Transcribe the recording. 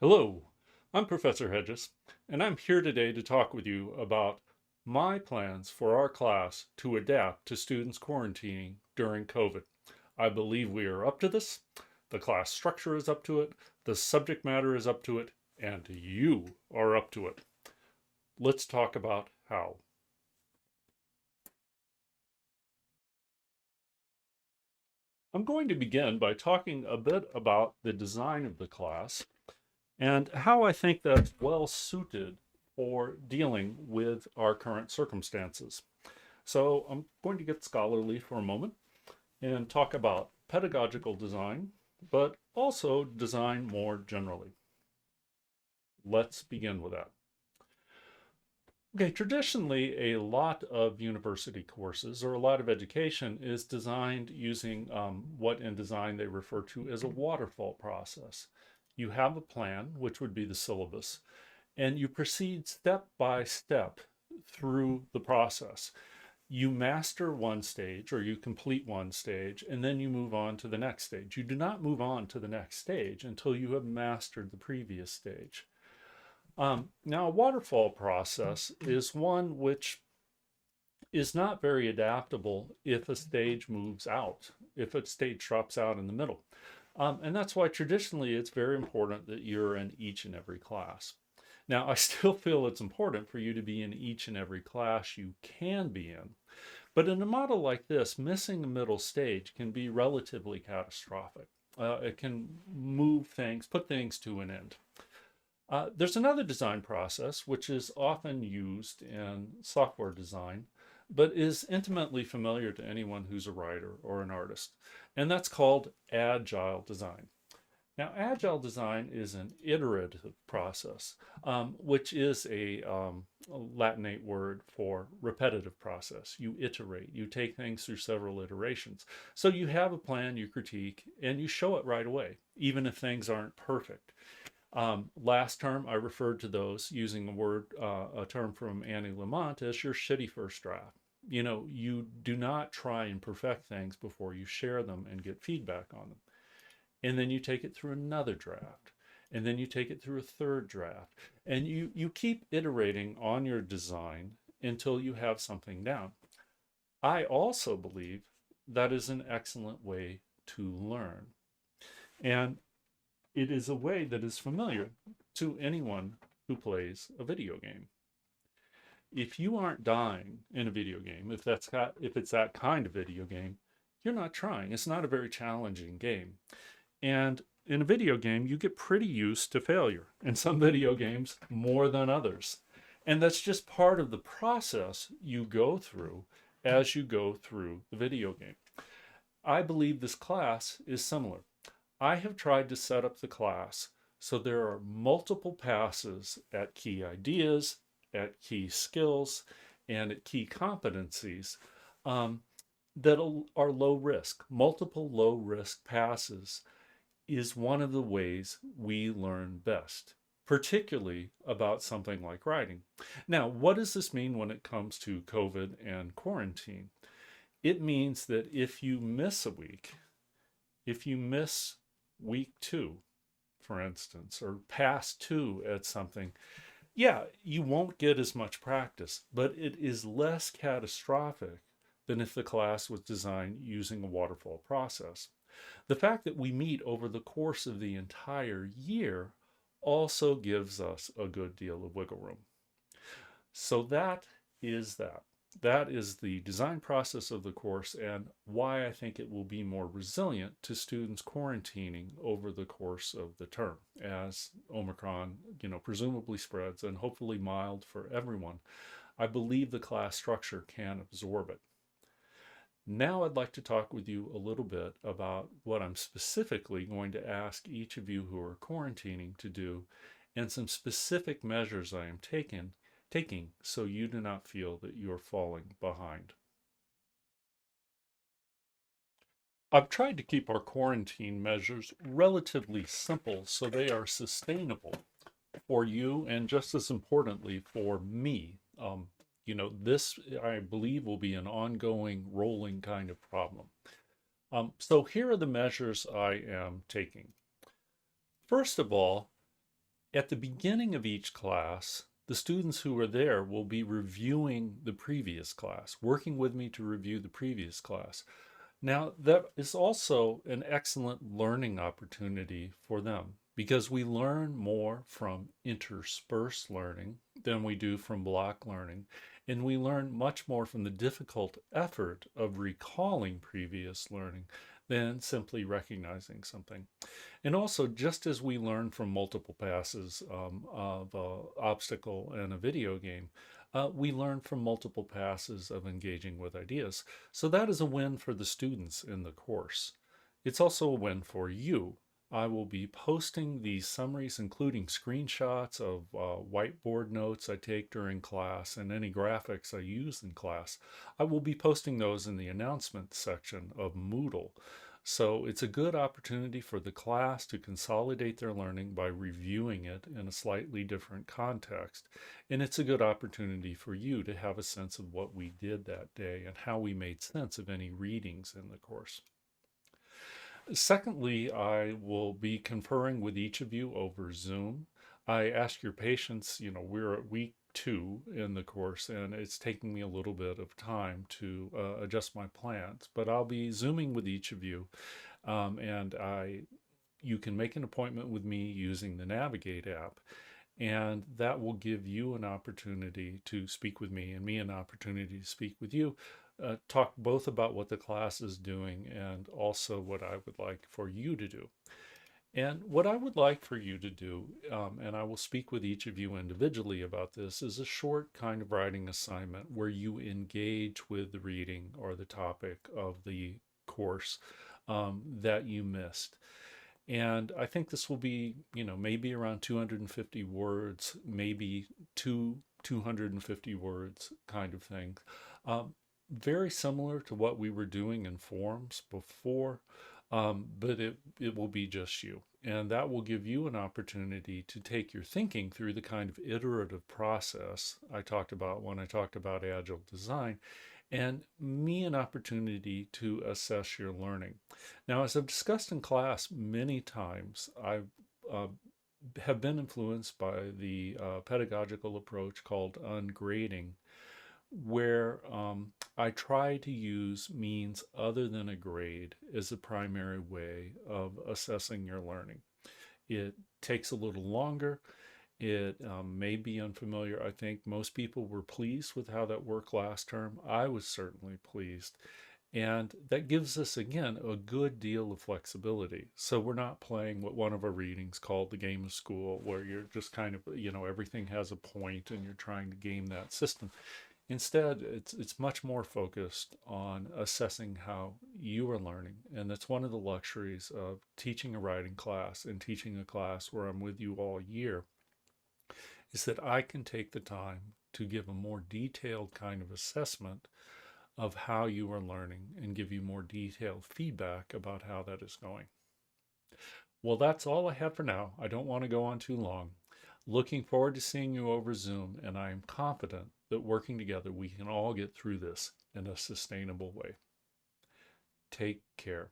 Hello, I'm Professor Hedges, and I'm here today to talk with you about my plans for our class to adapt to students quarantining during COVID. I believe we are up to this, the class structure is up to it, the subject matter is up to it, and you are up to it. Let's talk about how. I'm going to begin by talking a bit about the design of the class and how I think that's well suited for dealing with our current circumstances. So I'm going to get scholarly for a moment and talk about pedagogical design, but also design more generally. Let's begin with that. Okay, traditionally, a lot of university courses or a lot of education is designed using what in design they refer to as a waterfall process. You have a plan, which would be the syllabus, and you proceed step by step through the process. You master one stage or you complete one stage, and then you move on to the next stage. You do not move on to the next stage until you have mastered the previous stage. Now, a waterfall process is one which is not very adaptable if a stage moves out, if a stage drops out in the middle. And that's why traditionally it's very important that you're in each and every class. Now, I still feel it's important for you to be in each and every class you can be in. But in a model like this, missing a middle stage can be relatively catastrophic. It can move things, put things to an end. There's another design process which is often used in software design, but is intimately familiar to anyone who's a writer or an artist, and that's called agile design. Now, agile design is an iterative process, which is a Latinate word for repetitive process. You iterate, you take things through several iterations. So you have a plan, you critique, and you show it right away, even if things aren't perfect. Last term, I referred to those using a term from Annie Lamont as your shitty first draft. You know, you do not try and perfect things before you share them and get feedback on them. And then you take it through another draft. And then you take it through a third draft. And you keep iterating on your design until you have something down. I also believe that is an excellent way to learn. And it is a way that is familiar to anyone who plays a video game. If you aren't dying in a video game, if it's that kind of video game, you're not trying. It's not a very challenging game. And in a video game, you get pretty used to failure. In some video games, more than others. And that's just part of the process you go through as you go through the video game. I believe this class is similar. I have tried to set up the class so there are multiple passes at key ideas, at key skills, and at key competencies that are low risk. Multiple low risk passes is one of the ways we learn best, particularly about something like writing. Now, what does this mean when it comes to COVID and quarantine? It means that if you miss a week, if you miss week 2, for instance, or past 2 at something, yeah, you won't get as much practice, but it is less catastrophic than if the class was designed using a waterfall process. The fact that we meet over the course of the entire year also gives us a good deal of wiggle room. So that is that. That is the design process of the course and why I think it will be more resilient to students quarantining over the course of the term as Omicron, presumably spreads and hopefully mild for everyone. I believe the class structure can absorb it. Now I'd like to talk with you a little bit about what I'm specifically going to ask each of you who are quarantining to do and some specific measures I am taking so you do not feel that you're falling behind. I've tried to keep our quarantine measures relatively simple so they are sustainable for you and just as importantly for me. This I believe will be an ongoing rolling kind of problem. So here are the measures I am taking. First of all, At the beginning of each class, the students who are there will be reviewing the previous class, working with me to review the previous class. Now, that is also an excellent learning opportunity for them because we learn more from interspersed learning than we do from block learning. And we learn much more from the difficult effort of recalling previous learning than simply recognizing something. And also, just as we learn from multiple passes of an obstacle in a video game, we learn from multiple passes of engaging with ideas. So that is a win for the students in the course. It's also a win for you. I will be posting these summaries, including screenshots of whiteboard notes I take during class and any graphics I use in class. I will be posting those in the announcement section of Moodle. So it's a good opportunity for the class to consolidate their learning by reviewing it in a slightly different context. And it's a good opportunity for you to have a sense of what we did that day and how we made sense of any readings in the course. Secondly, I will be conferring with each of you over Zoom. I ask your patience, we're at week 2 in the course, and it's taking me a little bit of time to adjust my plans, but I'll be Zooming with each of you, and you can make an appointment with me using the Navigate app, and that will give you an opportunity to speak with me and me an opportunity to speak with you, talk both about what the class is doing and also what I would like for you to do. And what I would like for you to do, and I will speak with each of you individually about this, is a short kind of writing assignment where you engage with the reading or the topic of the course that you missed. And I think this will be, maybe around 250 words, maybe 250 words kind of thing. Um, Very similar to what we were doing in forms before, but it will be just you. And that will give you an opportunity to take your thinking through the kind of iterative process I talked about when I talked about agile design, and me an opportunity to assess your learning. Now, as I've discussed in class many times, I uh, have been influenced by the pedagogical approach called ungrading, where I try to use means other than a grade as a primary way of assessing your learning. It takes a little longer. It may be unfamiliar. I think most people were pleased with how that worked last term. I was certainly pleased. And that gives us, again, a good deal of flexibility. So we're not playing what one of our readings called the game of school, where you're just kind of, everything has a point and you're trying to game that system. Instead, it's much more focused on assessing how you are learning. And that's one of the luxuries of teaching a writing class and teaching a class where I'm with you all year, is that I can take the time to give a more detailed kind of assessment of how you are learning and give you more detailed feedback about how that is going. Well, that's all I have for now. I don't want to go on too long. Looking forward to seeing you over Zoom, and I am confident that working together we can all get through this in a sustainable way. Take care.